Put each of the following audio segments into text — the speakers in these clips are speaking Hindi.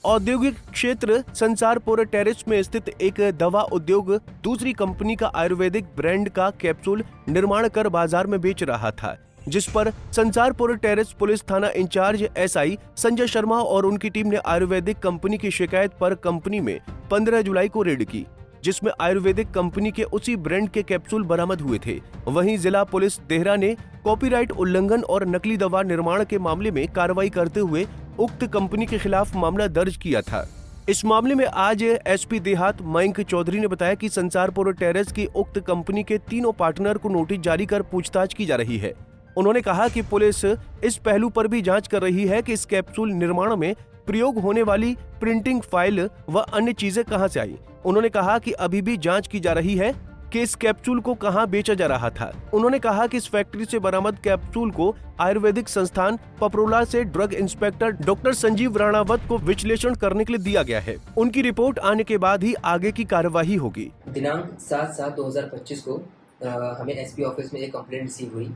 औद्योगिक क्षेत्र संसारपुर टेरेस में स्थित एक दवा उद्योग दूसरी कंपनी का आयुर्वेदिक ब्रांड का कैप्सूल निर्माण कर बाजार में बेच रहा था, जिस पर संसारपुर टेरेस पुलिस थाना इंचार्ज एसआई संजय शर्मा और उनकी टीम ने आयुर्वेदिक कंपनी की शिकायत पर कंपनी में 15 जुलाई को रेड की, जिसमें आयुर्वेदिक कंपनी के उसी ब्रांड के कैप्सूल बरामद हुए थे। वहीं जिला पुलिस देहरा ने कॉपीराइट उल्लंघन और नकली दवा निर्माण के मामले में कार्रवाई करते हुए उक्त कंपनी के खिलाफ मामला दर्ज किया था। इस मामले में आज एसपी देहात मयंक चौधरी ने बताया कि संसारपुर टेरेस की उक्त कंपनी के तीनों पार्टनर को नोटिस जारी कर पूछताछ की जा रही है। उन्होंने कहा कि पुलिस इस पहलू पर भी जांच कर रही है कि इस कैप्सूल निर्माण में प्रयोग होने वाली प्रिंटिंग फाइल व अन्य चीजें कहां से आई। उन्होंने कहा कि अभी भी जांच की जा रही है कि इस कैप्सूल को कहां बेचा जा रहा था। उन्होंने कहा कि इस फैक्ट्री से बरामद कैप्सूल को आयुर्वेदिक संस्थान पपरोला से drug inspector doctor Sanjeev Ranawat को विश्लेषण करने के लिए दिया गया है। उनकी रिपोर्ट आने के बाद ही आगे की कार्यवाही होगी। दिनांक 7/7/2025 को हमें एसपी ऑफिस में एक कंप्लेंट रिसीव हुई,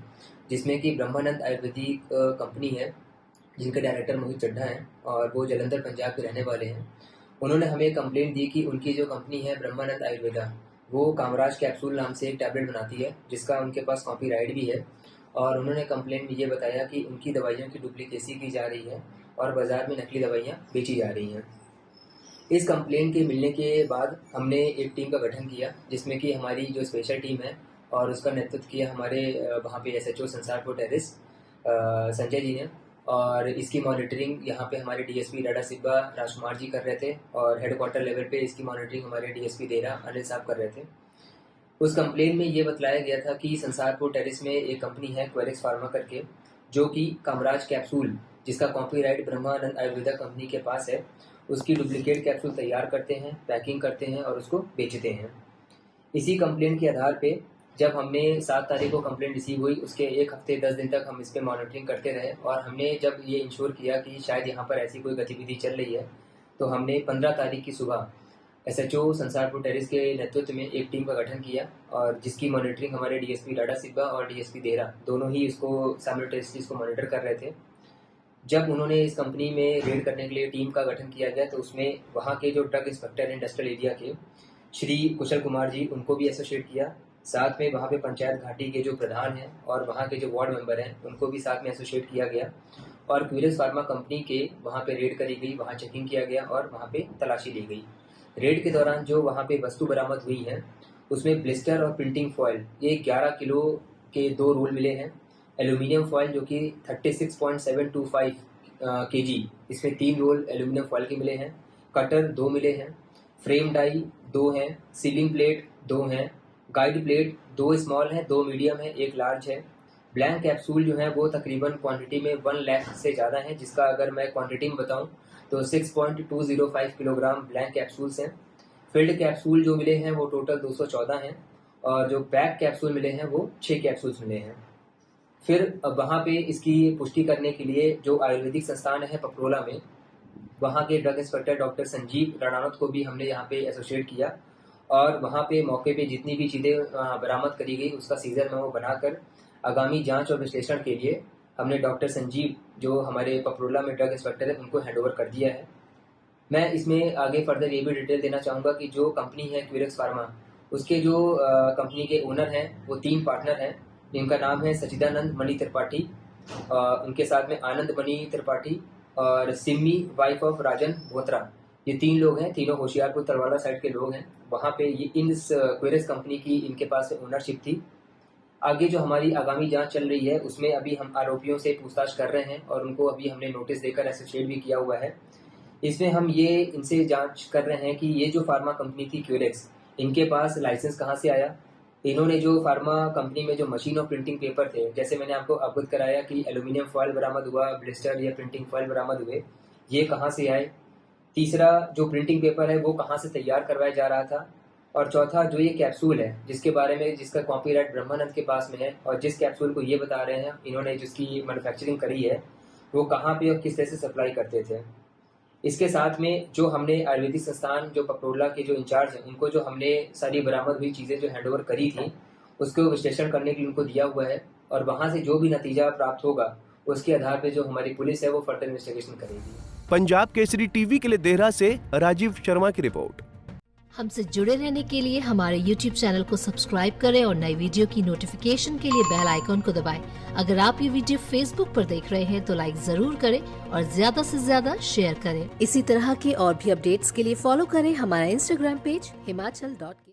जिसमें कि ब्रह्मानंद आयुर्वेदिक कंपनी है, जिनके डायरेक्टर मोहित चड्ढा हैं और वो जलंधर पंजाब के रहने वाले हैं। उन्होंने हमें कंप्लेंट दी कि उनकी जो कंपनी है ब्रह्मानंद आयुर्वेदा, वो कामराज कैप्सूल नाम से एक टैबलेट बनाती है, जिसका उनके पास कॉपीराइट भी है। और उन्होंने कंप्लेंट में ये बताया कि उनकी दवाइयों की डुप्लीकेसी की जा रही है और बाज़ार में नकली दवाइयाँ बेची जा रही हैं। इस कंप्लेंट के मिलने के बाद हमने एक टीम का गठन किया, जिसमें कि हमारी जो स्पेशल टीम है और उसका नेतृत्व किया हमारे वहाँ पे एसएचओ संसारपुर टेरेस संजय जी ने। और इसकी मॉनिटरिंग यहाँ पे हमारे डीएसपी डाडा सिब्बा राजकुमार जी कर रहे थे और हेडक्वार्टर लेवल पे इसकी मॉनिटरिंग हमारे डीएसपी देहरा अनिल साहब कर रहे थे। उस कंप्लेन में ये बतलाया गया था कि संसारपुर टेरेस में एक कंपनी है क्वेरिक्स फार्मा करके, जो कि कामराज कैप्सूल, जिसका कॉपीराइट ब्रह्मानंद आयुर्वेदा कंपनी के पास है, उसकी डुप्लीकेट कैप्सूल तैयार करते हैं, पैकिंग करते हैं और उसको बेचते हैं। इसी कंप्लेंट के आधार पे जब हमने 7 तारीख को कंप्लेंट रिसीव हुई, उसके 1 हफ्ते 10 दिन तक हम इस पर मॉनिटरिंग करते रहे और हमने जब ये इंश्योर किया कि शायद यहाँ पर ऐसी कोई गतिविधि चल रही है, तो हमने 15 तारीख की सुबह एसएचओ संसारपुर टेरेस के नेतृत्व में एक टीम का गठन किया और जिसकी मॉनिटरिंग हमारे डीएसपी डाडा सिब्बा और डीएसपी देहरा दोनों ही इसको साइमल्टेनियसली इसको मॉनिटर कर रहे थे। जब उन्होंने इस कंपनी में रेड करने के लिए टीम का गठन किया गया, तो उसमें वहाँ के जो ड्रग इंस्पेक्टर इंडस्ट्रियल एरिया के श्री कुशल कुमार जी, उनको भी एसोसिएट किया। साथ में वहाँ पे पंचायत घाटी के जो प्रधान हैं और वहाँ के जो वार्ड मेंबर हैं, उनको भी साथ में एसोसिएट किया गया और क्यूरियस फार्मा कंपनी के वहाँ पे रेड करी गई, वहाँ चेकिंग किया गया और वहाँ पे तलाशी ली गई। रेड के दौरान जो वहाँ पे वस्तु बरामद हुई है, उसमें ब्लिस्टर और प्रिंटिंग फॉयल, ये 11 किलो के 2 रोल मिले हैं। एल्यूमिनियम फॉयल जो कि 36.725 kg, इसमें 3 रोल एल्यूमिनियम फॉयल के मिले हैं। कटर 2 मिले हैं। फ्रेम डाई 2 हैं। सीलिंग प्लेट 2 हैं। गाइड प्लेट 2 स्मॉल हैं, 2 मीडियम है, 1 लार्ज है। ब्लैंक कैप्सूल जो है वो तकरीबन क्वांटिटी में 1 लाख से ज़्यादा है, जिसका अगर मैं क्वांटिटी में बताऊं तो 6.205 किलोग्राम ब्लैंक कैप्सूल्स हैं। फिल्ड कैप्सूल जो मिले हैं वो टोटल 214 हैं और जो पैक कैप्सूल मिले हैं वो 6 कैप्सूल्स मिले हैं। फिर वहाँ पे इसकी पुष्टि करने के लिए जो आयुर्वेदिक संस्थान है पपरोला में, वहाँ के drug inspector doctor Sanjeev Ranawat को भी हमने यहाँ पे एसोसिएट किया और वहाँ पे मौके पे जितनी भी चीज़ें बरामद करी गई उसका सीजर मेमो बनाकर आगामी जांच और विश्लेषण के लिए हमने डॉक्टर संजीव, जो हमारे पपरोला में ड्रग इंस्पेक्टर है, उनको हैंडओवर कर दिया है। मैं इसमें आगे फर्दर ये भी डिटेल देना चाहूँगा कि जो कंपनी है क्यूरियस फार्मा, उसके जो कंपनी के ओनर हैं वो 3 पार्टनर हैं, जिनका नाम है सचिदानंद मणि त्रिपाठी, उनके साथ में आनंद मणि त्रिपाठी और सिमी वाइफ ऑफ राजन बोत्रा। ये 3 लोग हैं, तीनों होशियारपुर तरवाड़ा साइड के लोग हैं। वहाँ पे ये इस क्यूरियस कंपनी की इनके पास ओनरशिप थी। आगे जो हमारी आगामी जांच चल रही है उसमें अभी हम आरोपियों से पूछताछ कर रहे हैं और उनको अभी हमने नोटिस देकर एसोसिएट भी किया हुआ है। इसमें हम ये इनसे जांच कर रहे हैं कि ये जो फार्मा कंपनी थी क्यूरेक्स, इनके पास लाइसेंस कहाँ से आया। इन्होंने जो फार्मा कंपनी में जो मशीन और प्रिंटिंग पेपर थे, जैसे मैंने आपको अवगत कराया कि एल्यूमिनियम फॉयल बरामद हुआ, ब्लिस्टर या प्रिंटिंग फॉयल बरामद हुए, ये कहाँ से आए। तीसरा, जो प्रिंटिंग पेपर है वो कहाँ से तैयार करवाया जा रहा था। और चौथा, जो ये कैप्सूल है जिसके बारे में जिसका कॉपीराइट ब्रह्मानंद के पास में है और जिस कैप्सूल को ये बता रहे हैं इन्होंने जिसकी मैन्युफैक्चरिंग करी है, वो कहाँ पे और किस तरह से सप्लाई करते थे। इसके साथ में जो हमने आयुर्वेदिक संस्थान जो पपरोला के जो इंचार्ज हैं, उनको जो हमने सारी बरामद हुई चीज़ें जो हैंडओवर करी थी, उसको विश्लेषण करने के लिए उनको दिया हुआ है और वहाँ से जो भी नतीजा प्राप्त होगा उसके आधार पे जो हमारी पुलिस है वो फर्दर इन्वेस्टिगेशन करेगी। पंजाब केसरी टीवी के लिए देहरा से राजीव शर्मा की रिपोर्ट। हमसे जुड़े रहने के लिए हमारे YouTube चैनल को सब्सक्राइब करें और नई वीडियो की नोटिफिकेशन के लिए बेल आइकॉन को दबाएं। अगर आप ये वीडियो Facebook पर देख रहे हैं तो लाइक जरूर करें और ज्यादा से ज्यादा शेयर करें। इसी तरह के और भी अपडेट्स के लिए फॉलो करें हमारा Instagram पेज himachal.ke।